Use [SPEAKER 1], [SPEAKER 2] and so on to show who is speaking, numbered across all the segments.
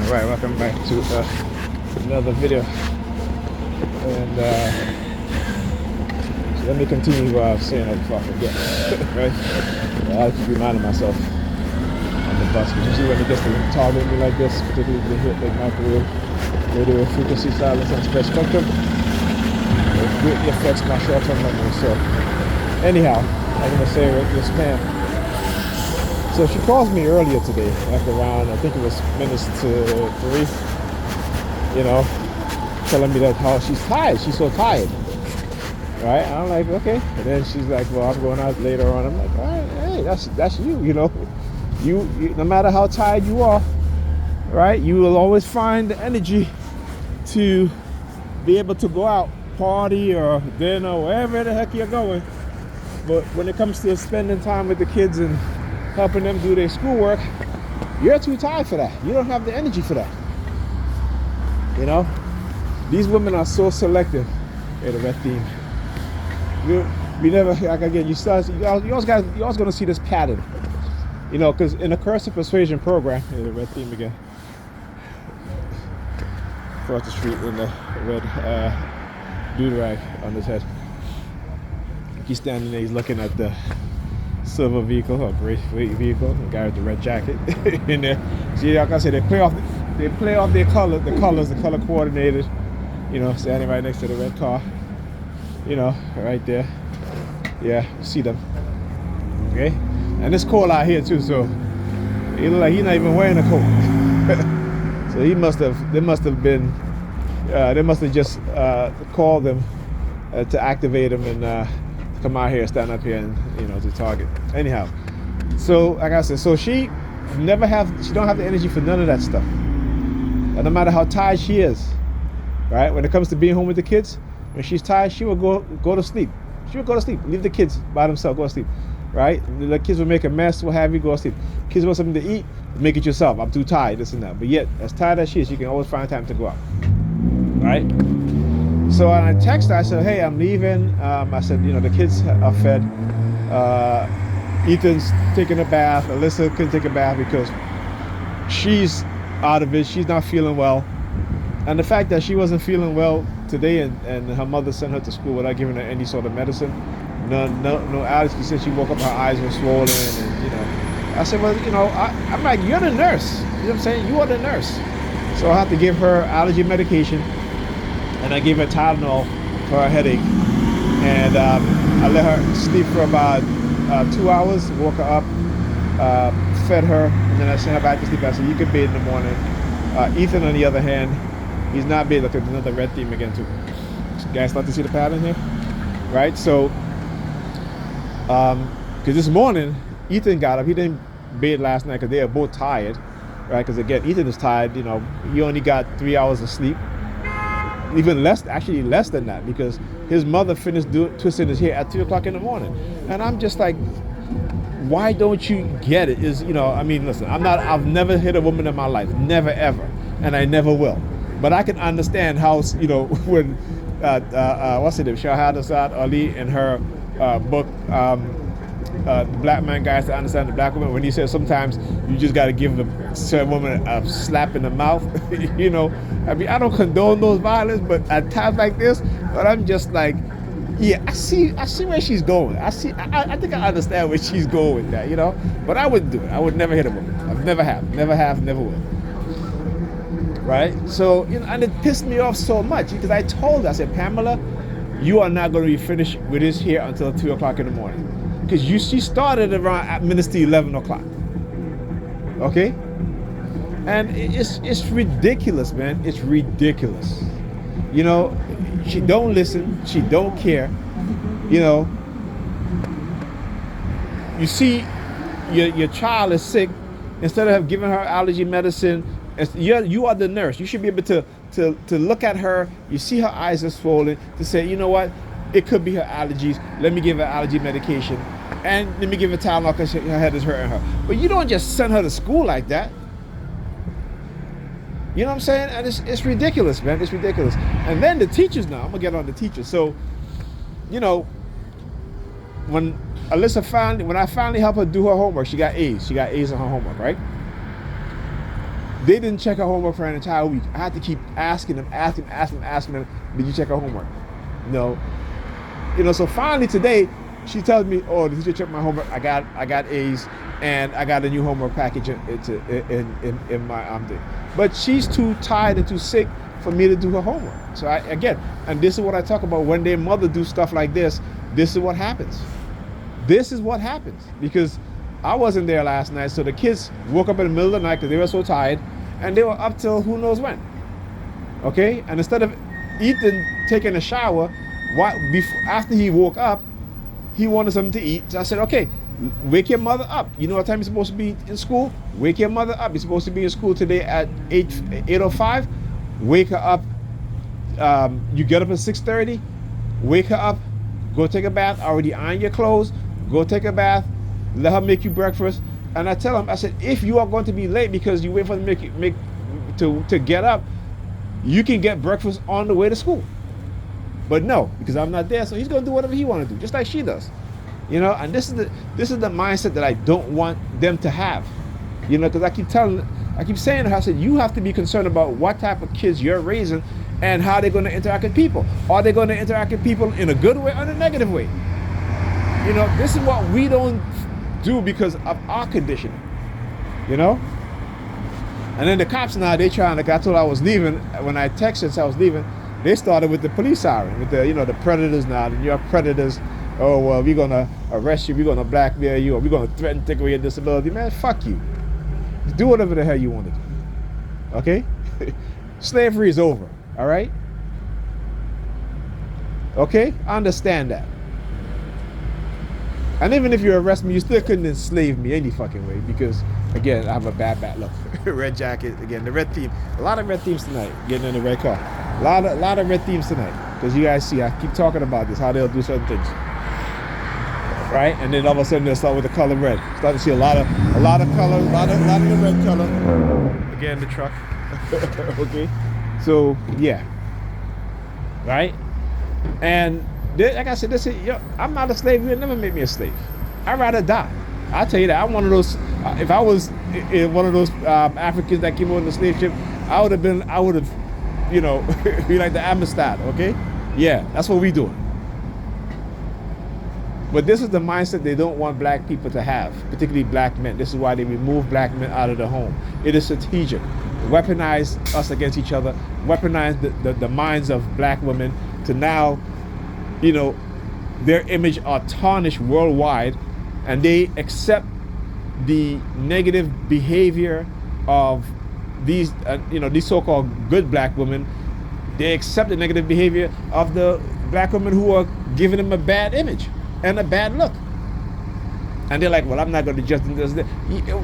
[SPEAKER 1] Alright, welcome back to another video. And so let me continue saying that before I forget. Right? I have to be reminding myself on the bus. Because usually when it gets to target me like this, particularly if they hit like microwave, radio frequency silence and spread spectrum, it greatly affects my short-term memory. So anyhow, I'm going to say with this man. So she calls me earlier today, like around, I think it was minutes to 3, you know, telling me that how she's tired. She's so tired, right? And I'm like, okay. And then she's like, well, I'm going out later on. I'm like, all right, hey, that's you, you know. You no matter how tired you are, right, you will always find the energy to be able to go out, party or dinner, wherever the heck you're going. But when it comes to spending time with the kids and helping them do their schoolwork, you're too tired for that. You don't have the energy for that. You know, these women are so selective. Hey, the red theme. We never, like again, you always gonna see this pattern. You know, because in the Curse of Persuasion program, hey, the red theme again. Across the street in the red do-rag on his head. He's standing there. He's looking at the silver vehicle or gray vehicle, the guy with the red jacket in there. See, like I said, they play off their color, the color coordinated, you know, standing right next to the red car, you know, right there. Yeah, see them. Okay, and it's cold out here too, so he look like he's not even wearing a coat. So they must have just called them to activate them and come out here, stand up here, and you know, to target. Anyhow, so like I said, so she don't have the energy for none of that stuff. And no matter how tired she is, right? When it comes to being home with the kids, when she's tired, she will go to sleep. She will go to sleep, leave the kids by themselves, go to sleep, right? The kids will make a mess, what have you, go to sleep. Kids want something to eat, make it yourself. I'm too tired, this and that. But yet, as tired as she is, she can always find time to go out, right? So I texted her, I said, hey, I'm leaving. I said, you know, the kids are fed. Ethan's taking a bath. Alyssa couldn't take a bath because she's out of it. She's not feeling well. And the fact that she wasn't feeling well today and her mother sent her to school without giving her any sort of medicine. No allergy. She said she woke up, her eyes were swollen. And, you know, I said, well, you know, I'm like, you're the nurse. You know what I'm saying? You are the nurse. So I have to give her allergy medication. And I gave her Tylenol for her headache, and I let her sleep for about 2 hours, woke her up, fed her, and then I sent her back to sleep. I said, you can bathe in the morning. Ethan, on the other hand, he's not bathing. Look at another red theme again too. You guys start to see the pattern here, right? So, because this morning, Ethan got up. He didn't bathe last night because they are both tired, right? Because again, Ethan is tired. You know, he only got 3 hours of sleep. Even less than that, because his mother finished twisting his hair at 2 o'clock in the morning. And I'm just like, why don't you get it? Is, you know, I mean, listen, I've never hit a woman in my life, never ever, and I never will. But I can understand how, you know, when what's her name, Shahada Ali in her book, Black Man Guides to Understand the Black Woman, when he says sometimes you just got to give the certain woman a slap in the mouth. You know, I mean, I don't condone those violence, but at times like this, but I'm just like, yeah, I see where she's going. I think I understand where she's going with that, you know. But I wouldn't do it. I would never hit a woman. I've never will. Right? So, you know, and it pissed me off so much because I told her, I said, Pamela, you are not going to be finished with this here until 2 o'clock in the morning. Because she started around at minutes to 11 o'clock. Okay? And it's ridiculous, man. It's ridiculous. You know, she don't listen. She don't care. You know, you see your child is sick. Instead of giving her allergy medicine, you are the nurse. You should be able to look at her. You see her eyes are swollen. To say, you know what? It could be her allergies. Let me give her allergy medication. And let me give her Tylenol because her head is hurting her. But you don't just send her to school like that. You know what I'm saying? And it's ridiculous, man. It's ridiculous. And then the teachers now. I'm going to get on the teachers. So, you know, when I finally helped her do her homework, she got A's. She got A's on her homework, right? They didn't check her homework for an entire week. I had to keep asking them, did you check her homework? No. So finally today, she tells me, oh, the teacher checked my homework. I got A's, and I got a new homework package in my thing. But she's too tired and too sick for me to do her homework. So and this is what I talk about when their mother do stuff like this. This is what happens. This is what happens, because I wasn't there last night, so the kids woke up in the middle of the night because they were so tired, and they were up till who knows when. Okay, and instead of Ethan taking a shower, after he woke up, he wanted something to eat. So I said, okay, wake your mother up. You know what time you're supposed to be in school? Wake your mother up. You're supposed to be in school today at 8:05. Wake her up. You get up at 6:30. Wake her up. Go take a bath. Already iron your clothes. Go take a bath. Let her make you breakfast. And I tell him, I said, if you are going to be late because you wait for them to get up, you can get breakfast on the way to school. But no, because I'm not there, so he's going to do whatever he wants to do, just like she does. And this is the mindset that I don't want them to have. Because I keep saying to her, I said, you have to be concerned about what type of kids you're raising and how they're going to interact with people. Are they going to interact with people in a good way or in a negative way? This is what we don't do because of our conditioning. And then the cops now, they trying to, I told I was leaving, when I texted since I was leaving, they started with the police siren, with the predators now, you're predators. Oh, well, we're going to arrest you, we're going to blackmail you, or we're going to threaten to take away your disability. Man, fuck you. Do whatever the hell you want to do. Okay? Slavery is over, all right? Okay? I understand that. And even if you arrest me, you still couldn't enslave me any fucking way, because, again, I have a bad look. Red jacket, again, the red theme. A lot of red themes tonight, getting in the red car. A lot of red themes tonight, because you guys see, I keep talking about this, how they'll do certain things. Right? And then all of a sudden they'll start with the color red. Start to see a lot of color, a lot of the red color. Again, the truck. Okay? So, yeah. Right? And like I said, I'm not a slave. You'll never make me a slave. I'd rather die. I'll tell you that. I'm one of those, if I was one of those Africans that came on the slave ship, I would have, be like the Amistad, okay? Yeah, that's what we do. But this is the mindset they don't want black people to have, particularly black men. This is why they remove black men out of the home. It is strategic. Weaponize us against each other, weaponize the minds of black women to now, their image are tarnished worldwide, and they accept the negative behavior of these so-called good black women. They accept the negative behavior of the black women who are giving them a bad image and a bad look. And they're like, well, I'm not going to just do this.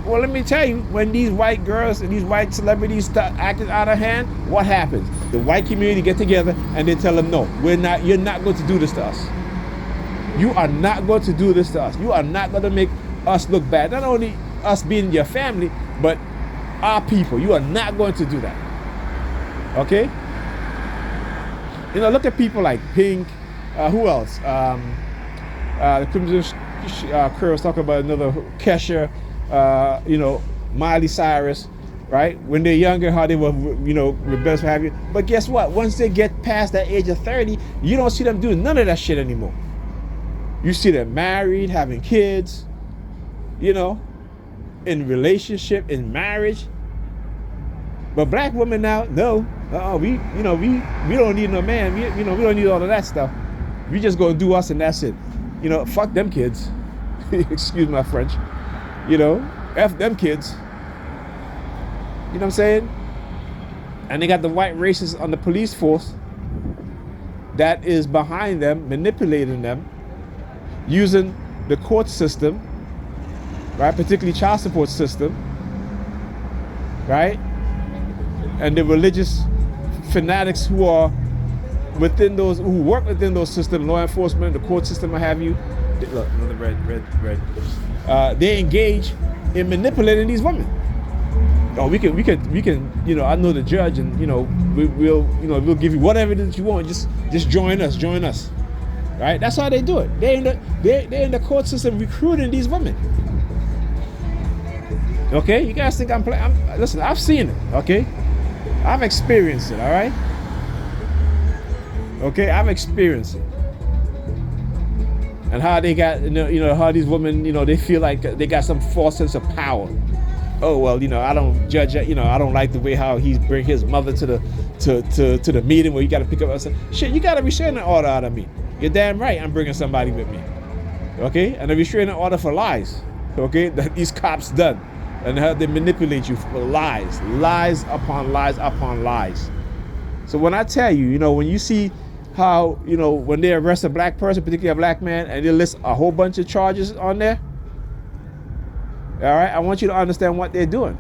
[SPEAKER 1] Well, let me tell you, when these white girls and these white celebrities start acting out of hand, what happens? The white community get together and they tell them, no, you're not going to do this to us. You are not going to do this to us. You are not going to make us look bad. Not only us being your family, but our people. You are not going to do that. Okay? Look at people like Pink. Who else? The Crimson Curl was talking about another Kesha, Miley Cyrus, right? When they're younger, how they were, rebellious, what have you. But guess what? Once they get past that age of 30, you don't see them doing none of that shit anymore. You see them married, having kids, in relationship, in marriage. But black women now, no, we don't need no man. We don't need all of that stuff. We just gonna do us and that's it. Fuck them kids. Excuse my French. F them kids. You know what I'm saying? And they got the white racists on the police force that is behind them, manipulating them, using the court system, right? Particularly child support system, right? And the religious fanatics who are who work within those systems, law enforcement, the court system, what have you. Look, another red. They engage in manipulating these women. Oh, we can. I know the judge, and we'll give you whatever that you want. Just join us, right? That's how they do it. They're in the court system recruiting these women. Okay, you guys think I'm playing? Listen, I've seen it. Okay, I've experienced it. All right. Okay, I've experienced it. And how they got, how these women, they feel like they got some false sense of power. Oh well, I don't judge it. I don't like the way how he bring his mother to the meeting where you got to pick up. Shit, you got a restraining order out of me. You're damn right. I'm bringing somebody with me. Okay, and a restraining order for lies. Okay, that these cops done, and how they manipulate you for lies upon lies upon lies. So when I tell you, when you see how, when they arrest a black person, particularly a black man, and they list a whole bunch of charges on there, all right, I want you to understand what they're doing.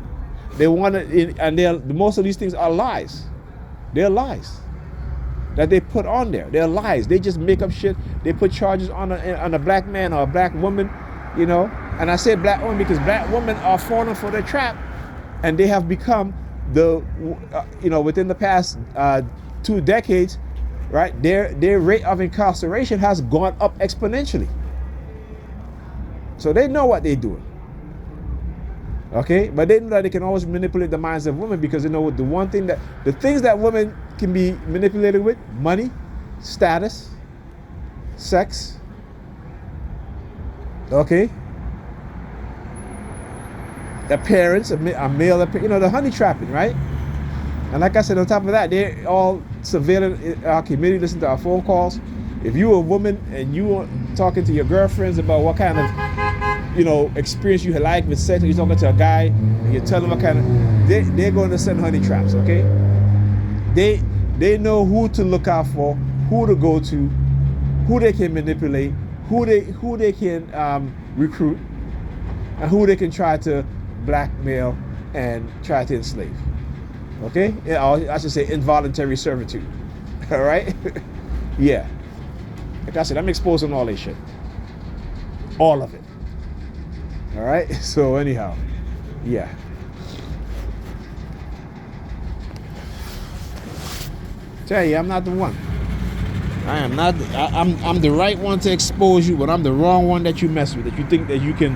[SPEAKER 1] They want to, and most of these things are lies. They're lies that they put on there. They're lies. They just make up shit. They put charges on a black man or a black woman, And I say black woman because black women are falling for their trap, and they have become within the past 2 decades, right? Their rate of incarceration has gone up exponentially. So they know what they're doing. Okay, but they know that they can always manipulate the minds of women because they know the things that women can be manipulated with: money, status, sex. Okay, appearance, a male appearance, the honey trapping, right? And like I said, on top of that, they're all surveilling our community, listen to our phone calls. If you're a woman and you are talking to your girlfriends about what kind of experience you like with sex, and you're talking to a guy and you're telling them what kind of, they're going to send honey traps. Okay, they know who to look out for, who to go to, who they can manipulate, who they can recruit, and who they can try to blackmail and try to enslave. Okay, I should say involuntary servitude. All right. Yeah, like I said, I'm exposing all this shit, all of it. All right. So anyhow, yeah. Tell you, I'm not the one. I am not. I'm the right one to expose you, but I'm the wrong one that you mess with. That you think that you can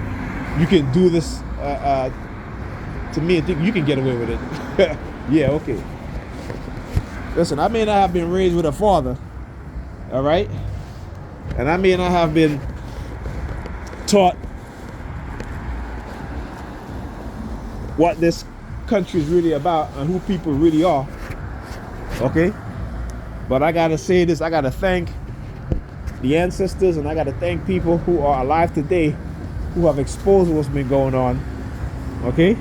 [SPEAKER 1] do this to me and think you can get away with it. Yeah. Okay. Listen, I may not have been raised with a father. All right. And I may not have been taught what this country is really about and who people really are. Okay. But I gotta say this, I gotta thank the ancestors, and I gotta thank people who are alive today who have exposed what's been going on. Okay?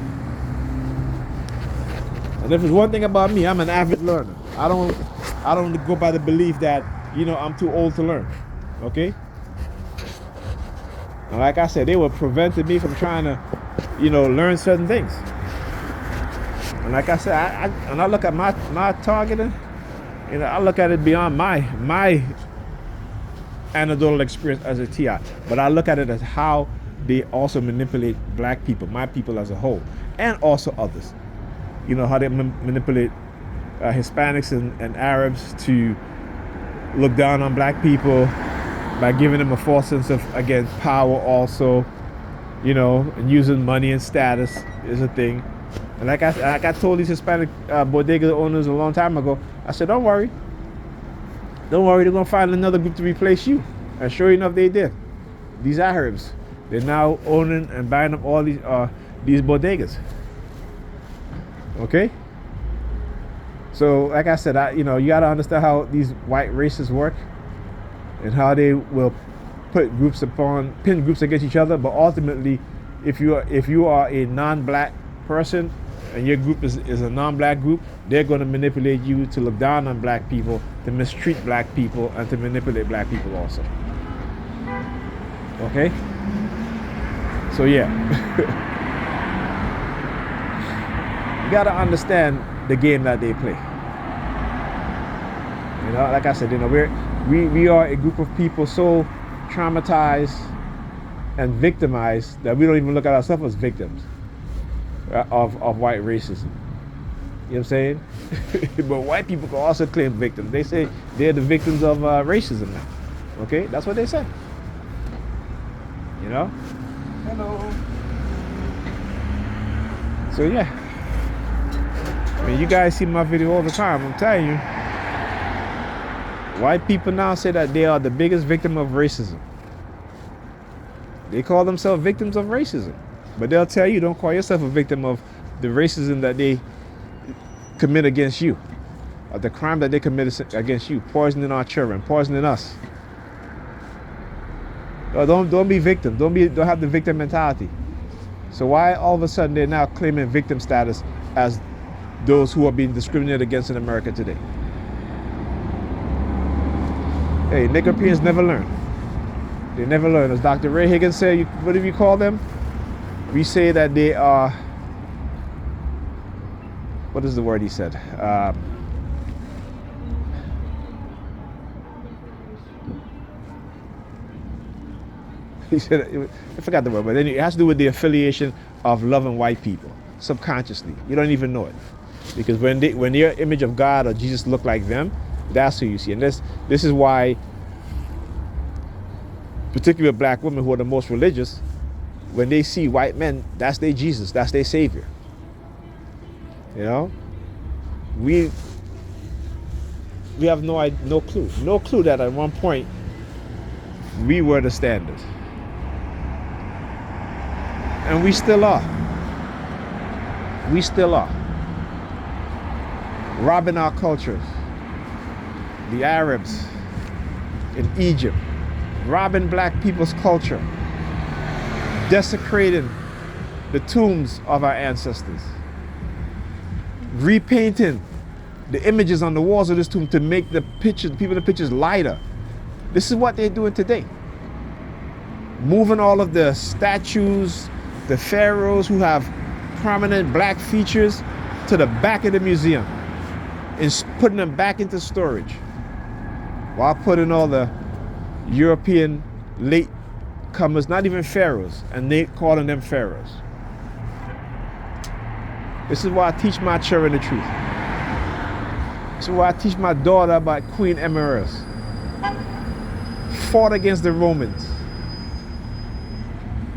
[SPEAKER 1] And if there's one thing about me, I'm an avid learner. I don't go by the belief that, I'm too old to learn. Okay? And like I said, they were preventing me from trying to, learn certain things. And like I said, I look at my targeting, I look at it beyond my anecdotal experience as a TI, but I look at it as how they also manipulate black people, my people as a whole, and also others. How they manipulate Hispanics and Arabs to look down on black people by giving them a false sense of, again, power also, and using money and status is a thing. And like I told these Hispanic bodega owners a long time ago, I said, don't worry, they're going to find another group to replace you. And sure enough, they did. These Arabs, they're now owning and buying up all these bodegas. Okay? So, like I said, you got to understand how these white races work and how they will pin groups against each other. But ultimately, if you are a non-black person and your group is a non-black group, they're going to manipulate you to look down on black people, to mistreat black people, and to manipulate black people also. Okay? So yeah. You got to understand the game that they play. Like I said, we are a group of people so traumatized and victimized that we don't even look at ourselves as victims of white racism. You know what I'm saying? But white people can also claim victims. They say they're the victims of racism now. Okay? That's what they say. Hello. So yeah, I mean, you guys see my video all the time. I'm telling you, white people now say that they are the biggest victim of racism. They call themselves victims of racism, but they'll tell you, don't call yourself a victim of the racism that they commit against you, or the crime that they commit against you, poisoning our children, poisoning us. Don't be victim. Don't have the victim mentality. So why all of a sudden they're now claiming victim status as those who are being discriminated against in America today? Hey, Europeans never learn. They never learn. As Dr. Ray Higgins said, what do we call them? We say that they are, what is the word he said? He said, I forgot the word, but then it has to do with the affiliation of loving white people, subconsciously. You don't even know it. Because when your image of God or Jesus look like them, that's who you see. And this is why, particularly black women who are the most religious, when they see white men, that's their Jesus, that's their Savior. You know? We have no clue that at one point we were the standard. And we still are. We still are. Robbing our cultures. The Arabs in Egypt, robbing black people's culture, desecrating the tombs of our ancestors, repainting the images on the walls of this tomb to make the people in the pictures lighter. This is what they're doing today. Moving all of the statues, the pharaohs who have prominent black features, to the back of the museum and putting them back into storage, while putting all the European late comers, not even pharaohs, and they calling them pharaohs. This is why I teach my children the truth. This is why I teach my daughter about Queen Emira's. Fought against the Romans,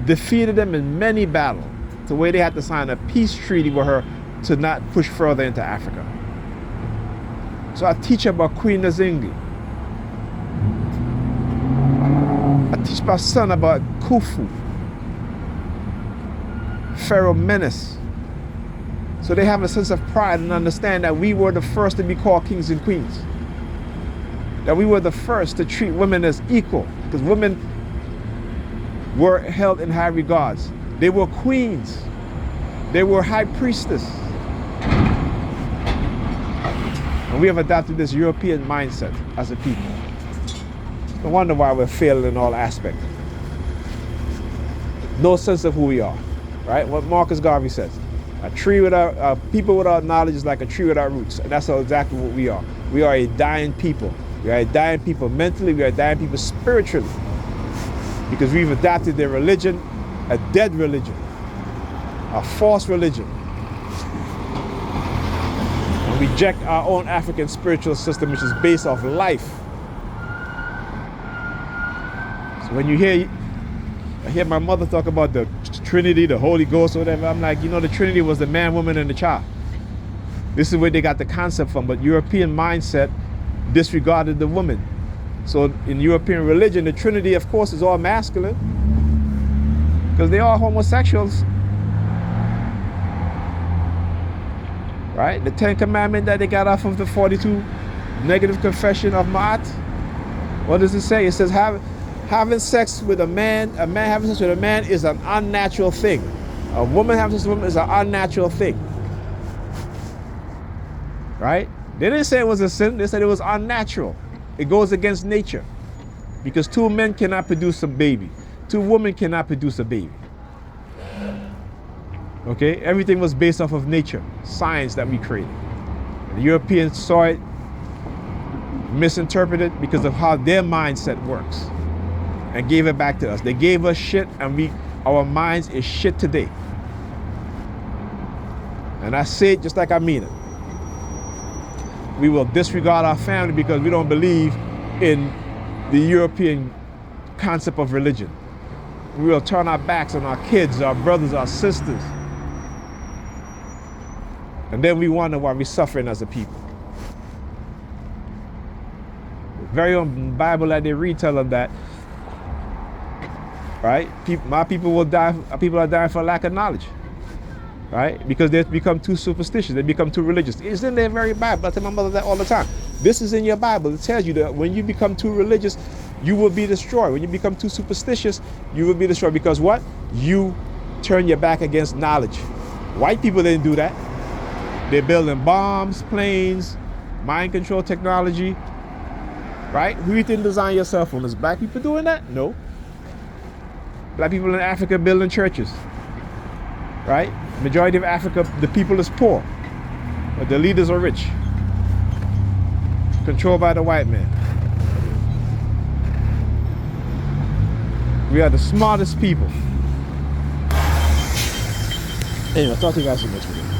[SPEAKER 1] defeated them in many battles, to where they had to sign a peace treaty with her to not push further into Africa. So I teach her about Queen Nzingi. I teach my son about Khufu, Pharaoh Menes. So they have a sense of pride and understand that we were the first to be called kings and queens. That we were the first to treat women as equal, because women were held in high regards. They were queens. They were high priestess. And we have adopted this European mindset as a people. No wonder why we're failing in all aspects. No sense of who we are, right? What Marcus Garvey says. People without knowledge is like a tree without roots. And that's exactly what we are. We are a dying people. We are a dying people mentally. We are a dying people spiritually. Because we've adopted their religion, a dead religion, a false religion. And reject our own African spiritual system, which is based off life. So when I hear my mother talk about the Trinity, the Holy Ghost, or whatever, I'm like, the Trinity was the man, woman, and the child. This is where they got the concept from, but European mindset disregarded the woman. So in European religion, the Trinity, of course, is all masculine, because they are homosexuals. Right? The 10 Commandments that they got off of the 42 negative confession of Ma'at. What does it say? It says having sex with a man having sex with a man is an unnatural thing. A woman having sex with a woman is an unnatural thing. Right? They didn't say it was a sin, they said it was unnatural. It goes against nature. Because 2 men cannot produce a baby. 2 women cannot produce a baby. Okay? Everything was based off of nature, science that we created. The Europeans saw it, misinterpreted because of how their mindset works, and gave it back to us. They gave us shit, and our minds is shit today. And I say it just like I mean it. We will disregard our family because we don't believe in the European concept of religion. We will turn our backs on our kids, our brothers, our sisters. And then we wonder why we're suffering as a people. Very own Bible that they read tell them that, right? My people will die. People are dying for lack of knowledge, right? Because they become too superstitious. They become too religious. It's in their very Bible. I tell my mother that all the time. This is in your Bible. It tells you that when you become too religious, you will be destroyed. When you become too superstitious, you will be destroyed. Because what? You turn your back against knowledge. White people didn't do that. They're building bombs, planes, mind control technology, right? Who you think designed your cell phone? Is black people doing that? No. Black people in Africa building churches, right? Majority of Africa, the people is poor, but the leaders are rich. Controlled by the white man. We are the smartest people. Anyway, I'll talk to you guys next video.